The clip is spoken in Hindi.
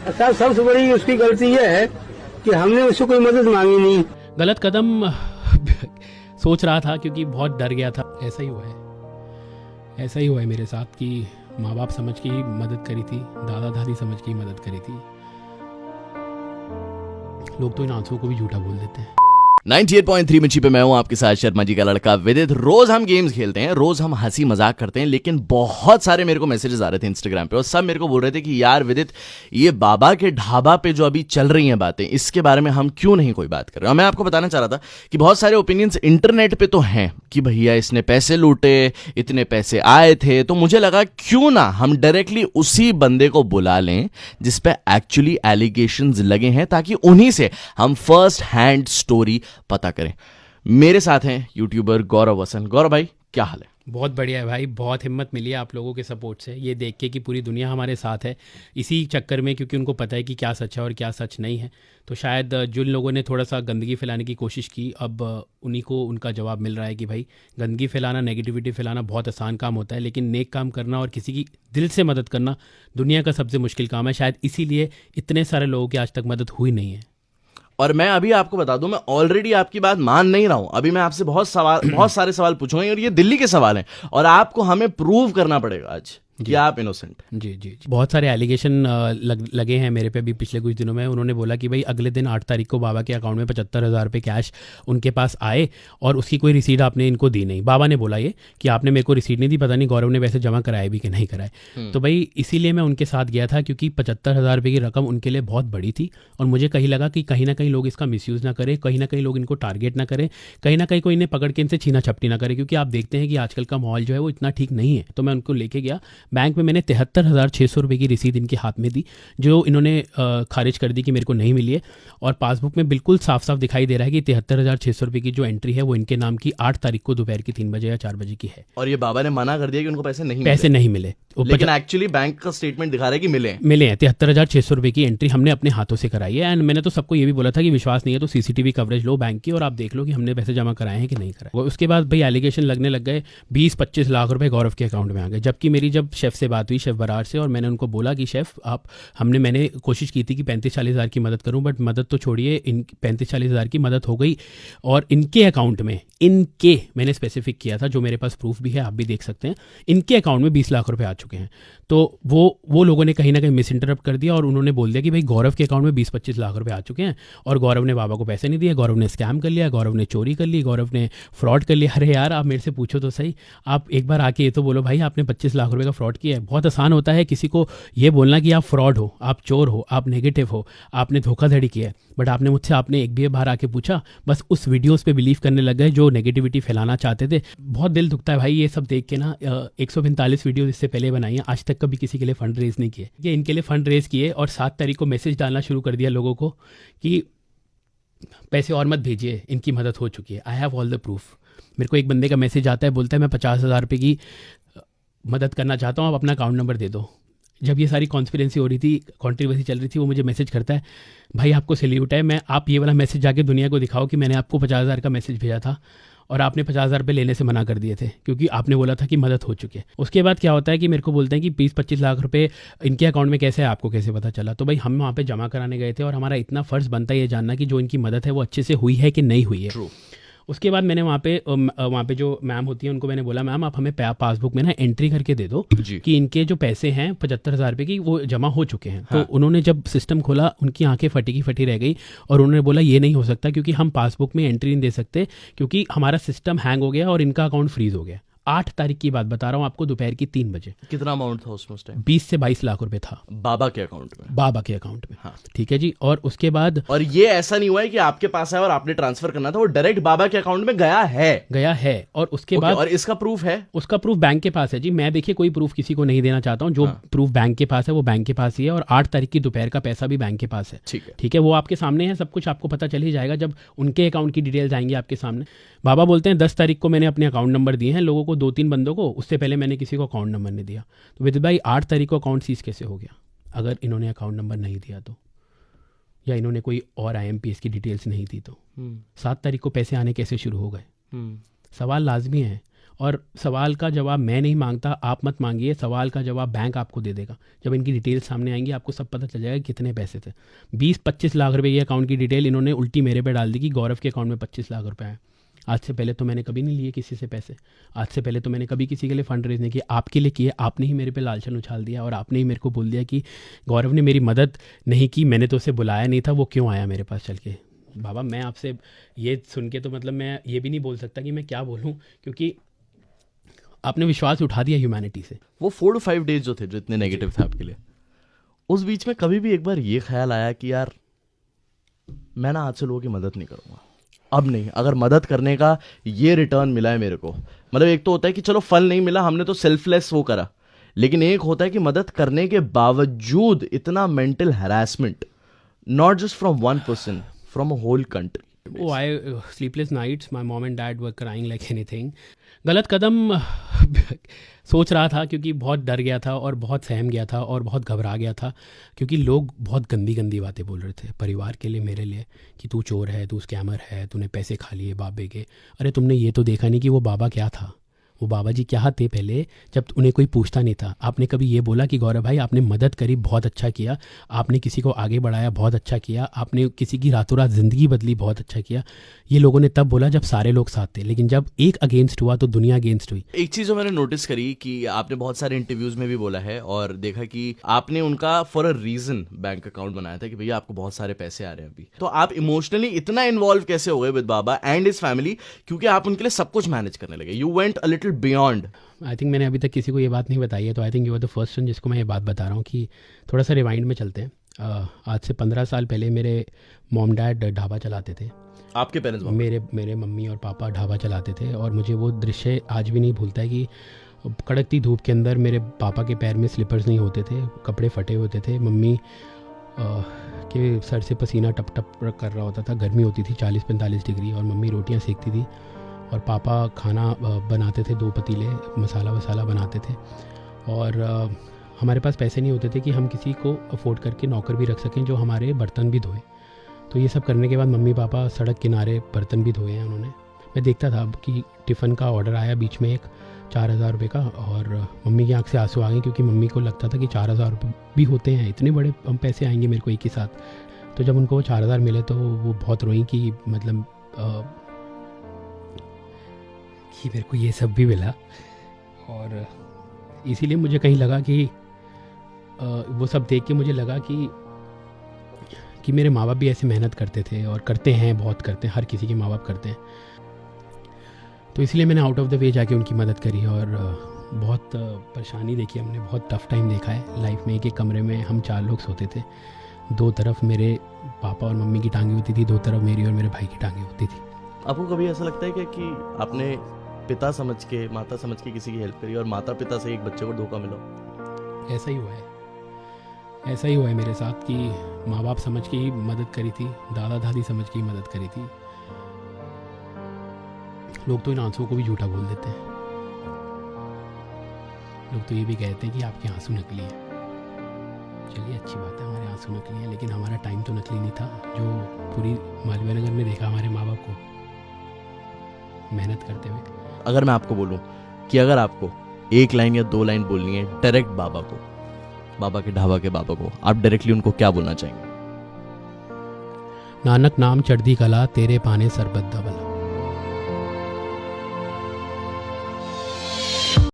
साहब सबसे बड़ी उसकी गलती ये है कि हमने उससे कोई मदद मांगी नहीं। गलत कदम सोच रहा था क्योंकि बहुत डर गया था। ऐसा ही हुआ है मेरे साथ कि माँ बाप समझ के ही मदद करी थी, दादा दादी समझ के ही मदद करी थी। लोग तो इन आंसुओं को भी झूठा बोल देते हैं। 98.3 मिर्ची पे मैं हूं आपके साथ शर्मा जी का लड़का विदित। रोज हम गेम्स खेलते हैं, रोज हम हंसी मजाक करते हैं, लेकिन बहुत सारे मेरे को मैसेजेस आ रहे थे इंस्टाग्राम पे और सब मेरे को बोल रहे थे कि यार विदित, ये बाबा के ढाबा पे जो अभी चल रही हैं बातें, इसके बारे में हम क्यों नहीं कोई बात कर रहे हैं। मैं आपको बताना चाह रहा था कि बहुत सारे ओपिनियंस इंटरनेट पे तो हैं कि भैया इसने पैसे लूटे, इतने पैसे आए थे, तो मुझे लगा क्यों ना हम डायरेक्टली उसी बंदे को बुला लें जिस पे एक्चुअली एलिगेशंस लगे हैं, ताकि उन्हीं से हम फर्स्ट हैंड स्टोरी पता करें। मेरे साथ हैं यूट्यूबर गौरव वसन। गौरव भाई, क्या हाल है? बहुत बढ़िया है भाई, बहुत हिम्मत मिली है आप लोगों के सपोर्ट से, ये देख के कि पूरी दुनिया हमारे साथ है इसी चक्कर में, क्योंकि उनको पता है कि क्या सच है और क्या सच नहीं है। तो शायद जिन लोगों ने थोड़ा सा गंदगी फैलाने की कोशिश की, अब उन्हीं को उनका जवाब मिल रहा है कि भाई गंदगी फैलाना, नेगेटिविटी फैलाना बहुत आसान काम होता है, लेकिन नेक काम करना और किसी की दिल से मदद करना दुनिया का सबसे मुश्किल काम है। शायद इसीलिए इतने सारे लोगों की आज तक मदद हुई नहीं है। और मैं अभी आपको बता दूं, मैं ऑलरेडी आपकी बात मान नहीं रहा हूं। अभी मैं आपसे बहुत सारे सवाल पूछूंगा और ये दिल्ली के सवाल हैं और आपको हमें प्रूव करना पड़ेगा आज कि आप इनोसेंट। जी। बहुत सारे एलिगेशन लगे हैं मेरे पे भी पिछले कुछ दिनों में। उन्होंने बोला कि भाई अगले दिन 8 तारीख को बाबा के अकाउंट में 75,000 रुपये कैश उनके पास आए और उसकी कोई रिसीट आपने इनको दी नहीं। बाबा ने बोला ये कि आपने मेरे को रिसीट नहीं दी, पता नहीं गौरव ने वैसे जमा कराए भी कि नहीं कराए। तो भाई इसीलिए मैं उनके साथ गया था, क्योंकि 75,000 रुपये की रकम उनके लिए बहुत बड़ी थी और मुझे कहीं लगा कि कहीं ना कहीं लोग इसका मिसयूज़ ना करें, कहीं ना कहीं लोग इनको टारगेट ना करें, कहीं ना कहीं कोई इन्हें पकड़ के इनसे छीना छपटी ना करे, क्योंकि आप देखते हैं कि आजकल का माहौल जो है वो इतना ठीक नहीं है। तो मैं उनको लेके गया बैंक में, मैंने 73,600 रुपये की रसीद इनके हाथ में दी, जो इन्होंने खारिज कर दी कि मेरे को नहीं मिली है। और पासबुक में बिल्कुल साफ साफ दिखाई दे रहा है कि 73,600 रुपये की जो एंट्री है वो इनके नाम की 8 तारीख को दोपहर की 3 बजे या 4 बजे की है। और ये बाबा ने मना कर दिया कि उनको पैसे नहीं मिले। लेकिन एक्चुअली बैंक का स्टेटमेंट दिखा रहा है कि मिले हैं 73,600 रुपये की एंट्री हमने अपने हाथों से कराई है। एंड मैंने तो सबको ये भी बोला था कि विश्वास नहीं है तो सीसीटीवी कवरेज लो बैंक की और आप देख लो कि हमने पैसे जमा कराए हैं कि नहीं कराए। उसके बाद भाई एलिगेशन लगने लग गए, 20-25 लाख रुपए गौरव के अकाउंट में आ गए। जबकि मेरी जब शेफ से बात हुई, शेफ बरार से, और मैंने उनको बोला कि शेफ मैंने कोशिश की थी कि 35-40 हज़ार की मदद करूं, बट मदद तो छोड़िए, इन 35-40 हज़ार की मदद हो गई और इनके अकाउंट में, इनके मैंने स्पेसिफिक किया था, जो मेरे पास प्रूफ भी है, आप भी देख सकते हैं, इनके अकाउंट में 20 लाख रुपए आ चुके हैं। तो वो लोगों ने कहीं ना कहीं मिस इंटरप्ट कर दिया और उन्होंने बोल दिया कि भाई गौरव के अकाउंट में 20-25 लाख रुपए आ चुके हैं और गौरव ने बाबा को पैसे नहीं दिए, गौरव ने स्कैम कर लिया, गौरव ने चोरी कर ली, गौरव ने फ्रॉड कर लिया। अरे यार, आप मेरे से पूछो तो सही, आप एक बार आके ये तो बोलो भाई आपने 25 लाख रुपए का फ्रॉड किया है। बहुत आसान होता है किसी को ये बोलना कि आप फ्रॉड हो, आप चोर हो, आप नेगेटिव हो, आपने धोखाधड़ी किया है, बट आपने एक भी बार आके पूछा, बस उस वीडियोस पे बिलीव करने लग गए जो नेगेटिविटी फैलाना चाहते थे। बहुत दिल दुखता है भाई ये सब देख के ना। 145 वीडियो इससे पहले बनाई है, आज तक कभी किसी के लिए फंड रेज नहीं किए। ये इनके लिए फंड रेज किए और 7 तारीख को मैसेज डालना शुरू कर दिया लोगों को कि पैसे और मत भेजिए, इनकी मदद हो चुकी है, I have all the proof. मेरे को एक बंदे का मैसेज आता है, बोलता है मैं 50,000 रुपये की मदद करना चाहता हूँ, आप अपना अकाउंट नंबर दे दो। जब ये सारी कॉन्स्पिरेंसी हो रही थी, कॉन्ट्रोवर्सी चल रही थी, वो मुझे मैसेज करता है, भाई आपको सैल्यूट है, आप ये वाला मैसेज जाके दुनिया को दिखाओ कि मैंने आपको 50,000 का मैसेज भेजा था और आपने 50,000 रुपये लेने से मना कर दिए थे क्योंकि आपने बोला था कि मदद हो चुकी है। उसके बाद क्या होता है कि मेरे को बोलते हैं कि 20-25 लाख रुपए इनके अकाउंट में कैसे है, आपको कैसे पता चला? तो भाई हम वहाँ पे जमा कराने गए थे और हमारा इतना फ़र्ज़ बनता है ये जानना कि जो इनकी मदद है वो अच्छे से हुई है कि नहीं हुई है। True. उसके बाद मैंने वहाँ पे जो मैम होती है उनको मैंने बोला, मैम आप हमें पासबुक में ना एंट्री करके दे दो कि इनके जो पैसे हैं 75,000 रुपये की वो जमा हो चुके हैं। हाँ। तो उन्होंने जब सिस्टम खोला, उनकी आंखें फटी की फटी रह गई और उन्होंने बोला ये नहीं हो सकता क्योंकि हम पासबुक में एंट्री नहीं दे सकते क्योंकि हमारा सिस्टम हैंग हो गया और इनका अकाउंट फ्रीज हो गया। 8 तारीख की बात बता रहा हूँ आपको, दोपहर की 3 बजे। कितना अमाउंट था उसमें उस टाइम? 20 से 22 लाख रुपए था बाबा के अकाउंट में। हाँ। ठीक है जी। और उसके बाद, और ये ऐसा नहीं हुआ है कि आपके पास है और आपने ट्रांसफर करना था, वो डायरेक्ट बाबा के अकाउंट में गया है। और उसके बाद, और इसका प्रूफ है? उसका प्रूफ बैंक के पास है जी। मैं देखिए कोई प्रूफ किसी को नहीं देना चाहता हूँ, जो प्रूफ बैंक के पास है वो बैंक के पास ही है और 8 तारीख की दोपहर का पैसा भी बैंक के पास है। ठीक है, वो आपके सामने है, सब कुछ आपको पता चल ही जाएगा जब उनके अकाउंट की डिटेल्स आएंगी आपके सामने। बाबा बोलते हैं 10 तारीख को मैंने अपने अकाउंट नंबर दिए हैं लोगों को, 2-3 बंदों को, उससे पहले मैंने किसी को अकाउंट नंबर नहीं दिया। तो विदित भाई 8 तारीख को अकाउंट सीज कैसे हो गया अगर इन्होंने अकाउंट नंबर नहीं दिया तो, या इन्होंने कोई और IMPS की डिटेल्स नहीं दी तो? 7 तारीख को पैसे आने कैसे शुरू हो गए? सवाल लाजमी है। और सवाल का जवाब मैं नहीं मांगता, आप मत मांगिए, सवाल का जवाब बैंक आपको दे देगा। जब इनकी डिटेल सामने आएंगी आपको सब पता चल जाएगा कितने पैसे थे। 20-25 लाख रुपए की अकाउंट की डिटेल इन्होंने उल्टी मेरे पे डाल दी कि गौरव के अकाउंट में 25 लाख रुपए हैं। आज से पहले तो मैंने कभी नहीं लिए किसी से पैसे, आज से पहले तो मैंने कभी किसी के लिए फंड रेज नहीं किया, आपके लिए किए। आपने ही मेरे पे लालचन उछाल दिया और आपने ही मेरे को बोल दिया कि गौरव ने मेरी मदद नहीं की, मैंने तो उसे बुलाया नहीं था, वो क्यों आया मेरे पास चल के। बाबा मैं आपसे ये सुन के तो मतलब मैं ये भी नहीं बोल सकता कि मैं क्या बोलूँ, क्योंकि आपने विश्वास उठा दिया ह्यूमैनिटी से। वो 4 to 5 डेज जो थे, जो इतने नेगेटिव थे आपके लिए, उस बीच में कभी भी एक बार ये ख्याल आया कि यार मैं ना आज से लोगों की मदद नहीं करूँगा, अब नहीं, अगर मदद करने का ये रिटर्न मिला है मेरे को, मतलब एक तो होता है कि चलो फल नहीं मिला, हमने तो सेल्फलेस वो करा, लेकिन एक होता है कि मदद करने के बावजूद इतना mental harassment, not just from one person, from a whole country. Oh, sleepless nights, my mom and dad were crying like anything. गलत कदम सोच रहा था क्योंकि बहुत डर गया था और बहुत सहम गया था और बहुत घबरा गया था, क्योंकि लोग बहुत गंदी गंदी बातें बोल रहे थे परिवार के लिए, मेरे लिए, कि तू चोर है, तू स्कैमर है, तूने पैसे खा लिए बाबे के। अरे तुमने ये तो देखा नहीं कि वो बाबा क्या था, वो बाबा जी क्या थे पहले, जब उन्हें कोई पूछता नहीं था। आपने कभी ये बोला कि गौरव भाई आपने मदद करी, बहुत अच्छा किया, आपने किसी को आगे बढ़ाया, बहुत अच्छा किया, आपने किसी की रातों रात ज़िंदगी बदली, बहुत अच्छा किया। ये लोगों ने तब बोला जब सारे लोग साथ थे, लेकिन जब एक अगेंस्ट हुआ तो दुनिया अगेंस्ट हुई। एक चीज़ जो मैंने नोटिस करी कि आपने बहुत सारे इंटरव्यूज़ में भी बोला है और देखा कि आपने उनका for a reason bank account बनाया था कि भैया आपको बहुत सारे पैसे आ रहे हैं अभी। तो आप इमोशनली इतना इन्वॉल्व कैसे हो गए with Baba and his family, क्योंकि आप उनके लिए सब कुछ मैनेज करने लगे, you went a little beyond. I think मैंने अभी तक किसी को ये बात नहीं बताई है, तो I think you are the first one जिसको मैं ये बात बता रहा हूँ कि थोड़ा सा रिवाइंड में चलते हैं। आज से 15 साल पहले मेरे मॉम डैड ढाबा चलाते थे। आपके पेरेंट्स? मेरे मम्मी और पापा ढाबा चलाते थे और मुझे वो दृश्य आज भी नहीं भूलता है कि कड़कती धूप के अंदर मेरे पापा के पैर में स्लीपर्स नहीं होते थे, कपड़े फटे होते थे, मम्मी के सर से पसीना टप टप कर रहा होता था, गर्मी होती थी 40-45 डिग्री, और मम्मी रोटियां सेकती थी और पापा खाना बनाते थे, 2 पतीले मसाला वसाला बनाते थे। और हमारे पास पैसे नहीं होते थे कि हम किसी को अफोर्ड करके नौकर भी रख सकें जो हमारे बर्तन भी धोए। तो ये सब करने के बाद मम्मी पापा सड़क किनारे बर्तन भी धोए हैं उन्होंने। मैं देखता था कि टिफ़िन का ऑर्डर आया बीच में एक 4,000 रुपये का, और मम्मी की आंख से आंसू आ गए क्योंकि मम्मी को लगता था कि 4,000 रुपये भी होते हैं, इतने बड़े पैसे आएंगे मेरे को एक ही साथ। तो जब उनको वो 4,000 मिले तो वो बहुत रोई कि मतलब कि मेरे को ये सब भी मिला। और इसीलिए मुझे कहीं लगा कि वो सब देख के मुझे लगा कि मेरे माँ बाप भी ऐसे मेहनत करते थे और करते हैं, बहुत करते हैं, हर किसी के माँ बाप करते हैं। तो इसलिए मैंने आउट ऑफ द वे जाके उनकी मदद करी और बहुत परेशानी देखी हमने, बहुत टफ टाइम देखा है लाइफ में। एक कमरे में हम 4 लोग सोते थे, 2 तरफ मेरे पापा और मम्मी की टांगें होती थी, 2 तरफ मेरी और मेरे भाई की टांगें होती थी। आपको कभी ऐसा लगता है कि आपने पिता समझ के, माता समझ के किसी की हेल्प करी और माता पिता से एक बच्चे को धोखा मिला? ऐसा ही हुआ है, ऐसा ही हुआ है मेरे साथ कि माँ बाप समझ के ही मदद करी थी, दादा दादी समझ के ही मदद करी थी। लोग तो इन आंसुओं को भी झूठा बोल देते हैं, लोग तो ये भी कहते हैं कि आपके आंसू नकली हैं। चलिए अच्छी बात है, हमारे आंसू नकली हैं, लेकिन हमारा टाइम तो नकली नहीं था। जो पूरी मालवीय नगर में देखा हमारे माँ बाप को मेहनत करते हुए। अगर मैं आपको बोलूं कि अगर आपको 1 लाइन या 2 लाइन बोलनी है डायरेक्ट बाबा को, बाबा के ढाबा के बाबा को, आप डायरेक्टली उनको क्या बोलना चाहेंगे? नानक नाम चढ़दी कला, तेरे पाने सरबत दा भला।